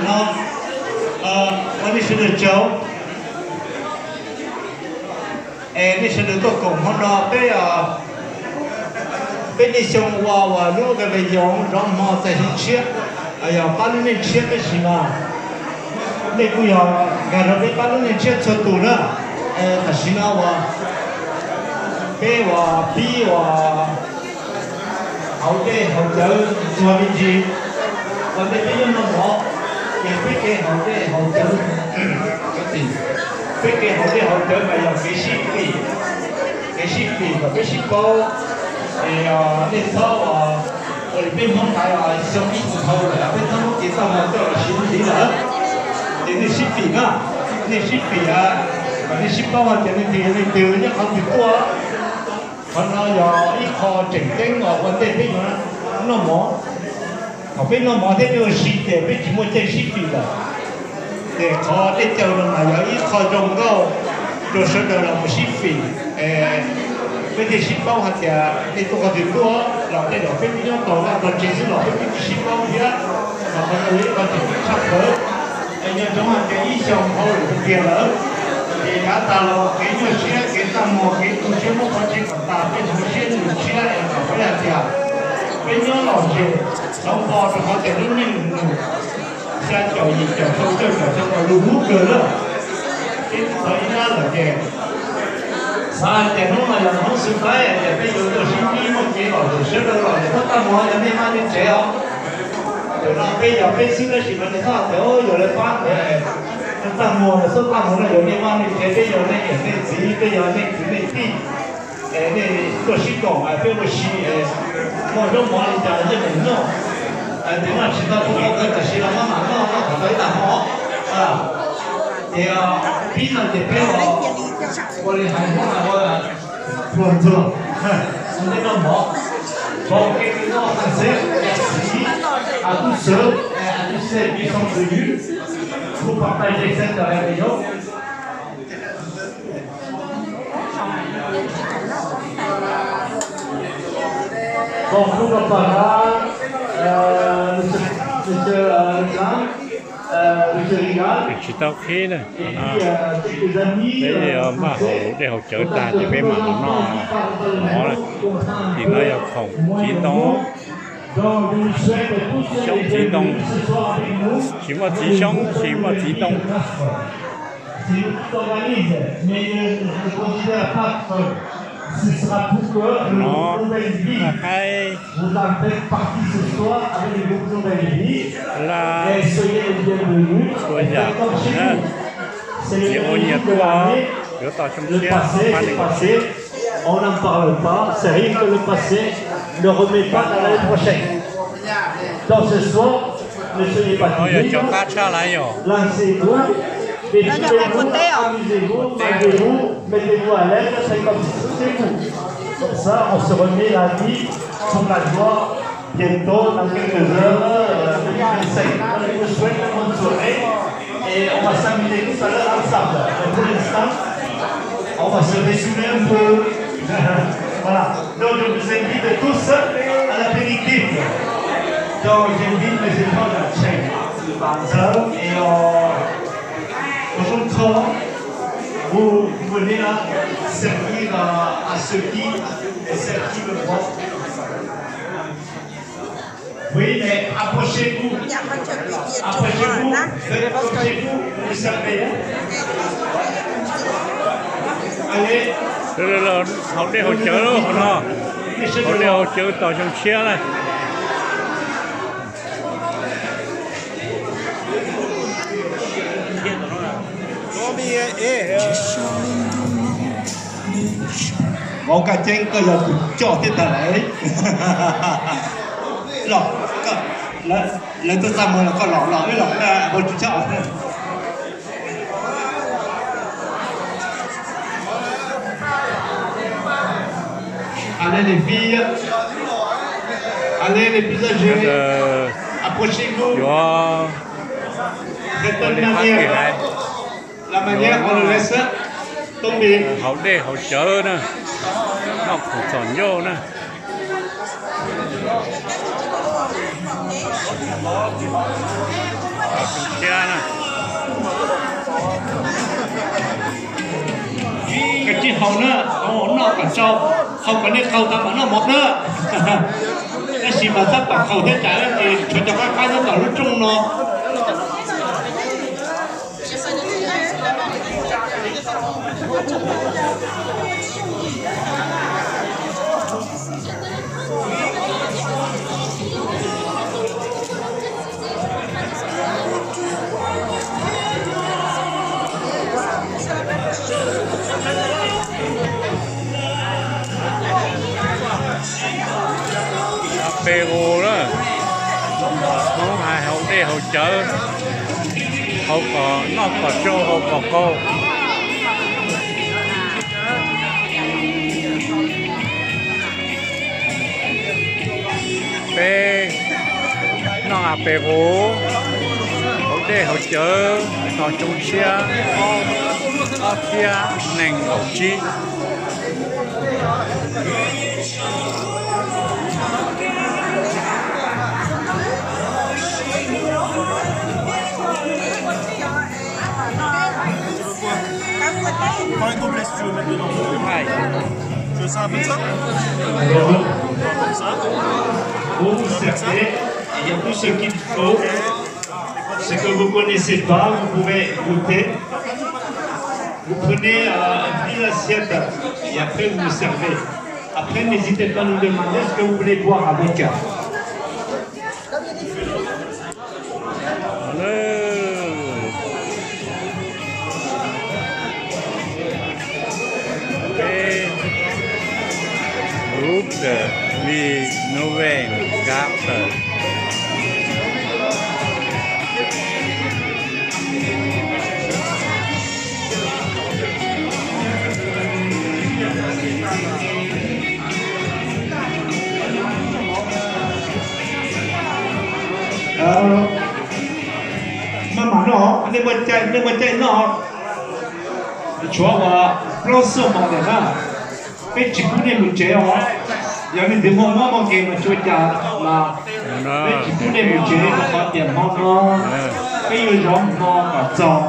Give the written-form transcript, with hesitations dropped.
nóวันนี้ฉันจะเจ้านี่ฉันจะตัวกงเขาเนาะเป็นที่ชงว่าลูกก็ไปยองร้องมาแต่ที่เชี่ยอย่าปั้นนี่เชี่ยไม่ใช่มานี่กูอยากงานเราไปปั้นนี่เชี่ยชดตัวนะแต่สินะว่าเป็นว่าปีว่า好嘅好酒做邊住，或者邊樣都好，亦必嘅好嘅好酒，嗰啲必嘅好嘅好酒咪有幾十ปี或幾十包，你睇話我哋邊方睇話上邊頭嚟啊，邊方幾多萬都係錢嚟啦，你十ปี啊，你十ปี啊，你十包或者你調一口條多。คนเราอย่าอีคอเจ๋งเจ๋งออกวันเด็กไปอยู่นะน้องหมอเขาเป็นน้องหมอที่เป็นชีเด็กเป็นจิมวยเจ๋งชีปีละแต่คอที่เจ้าลงมาอย่าอีคอจงก็โดนเสด็จเราไม่ชีปีเป็นที่ชีเป้าหัดยาในตัวกันตัวเราได้เราเป็นที่น้องต่อว่าเราเจ๋งสิเราเป็นชีเป้าเยอะเราเป็นอะไรเราถึงชักเถอะยังจังหวะจะอีช่องเขาหรือเป็นเกี่ยวแล้วthì cả ta là cái nhiều xe cái ta mua cái tổ chức một con chim của ta cái tổ chức nhiều xe em có phải là gì cái nhớ lòng gì sống bò thì có thể đứng nhìn xe chở gì chở không có đủ hút được nữa cái thời gian là gì sao thì nó mà làm không xứng phải thì bây giờ tôi xin đi một cái bảo rồi sửa được rồi thì tất cả mọi người nên mang đi chế không rồi nó bây giờ bên xin là chỉ là người ta thì ôi rồi lại phát ta mua là số ta mua là有地方你这边有那个那鸡，这有那个那地，那做西贡啊，别个西我说我里家这边弄，对嘛，其他不好跟这些了，我马上我搞到一大好啊，也要平常这边我的还我做做，那个毛，毛给你弄很深，洗，啊都熟，都是比上之余。Vous partagez cette réunion. Bon, pour le parrain, monsieur Jean, monsieur Rigal, et puis quelques amis. Mà hậu để hậu trợ ta thì bé mà nó thì nó yêu không chỉ đó. Sống chỉ đông, chỉ mà chỉ sống, chỉ mà chỉ đông. Nó là hay là tôi giờ chỉ ô nhiễm quá, nếu tao trong xe mà đừng on n'en parle pas, c'est rien que le passé ne remet pas à l'année prochaine. Donc ce soir, ne soyez pas timides, lancez-vous, défilez-vous, amusez-vous, mettez-vous à l'aise, c'est comme si c'était vous. Comme ça, on se remet la vie pour la joie bientôt, dans quelques heures, 2025. Je vous souhaite une bonne soirée et on va s'amuser tout à l'heure ensemble. Donc pour l'instant, on va se ressouler un peu. Voilà. Donc je vous invite tous à l'apéritif. Donc j'invite les étoiles à Tchèque, et au contraire, vous venez là servir à ceux qui et celles qui le font. Oui, mais approchez-vous. Approchez-vous. Approchez-vous. Vous savez. Allez. Họ đi hỗ trợ đó, họ đi hỗ trợ tàu trong xe này. Một cái chân cơ là cho thế này. Rồi, lấy tôi ra mà là con lọ ấy là một chú chợ. Allez les filles, allez les plus âgés, approchez-vous. Faites la manière on le laisse tomber. Hậu đi hỗ trợ nè, nó cũng tròn vô nè. hậu nữa nó cả sau hậu còn đi khâu ta mà nó một nữa cái gì mà tất cả khâu thế trái thì cho cái nó cả lúc trung nó Peru đó không phải hậu đi hậu chợ hậu có nó có chỗ hậu có cô P nó là Peru hậu đi hậu chợ nó chung chia ở kia nền hậu chi Prends une double si tu veux mettre dedans. Tu veux ça un peu de ça? Comme ça. Vous vous servez, il y a tout ce qu'il faut. Ce que vous ne connaissez pas, vous pouvez goûter. Vous prenez une assiette et après vous vous servez. Après, n'hésitez pas à nous demander ce que vous voulez boire avec. Groupe de vie nouvelle carte. Maman non, ne me tiens non. Tu vois, plan sur mon débat. Mais tu connais le thé, il y avait des moments où il me tuait là. Mais tu connais le thé, il y a des moments où il y a des gens qui ont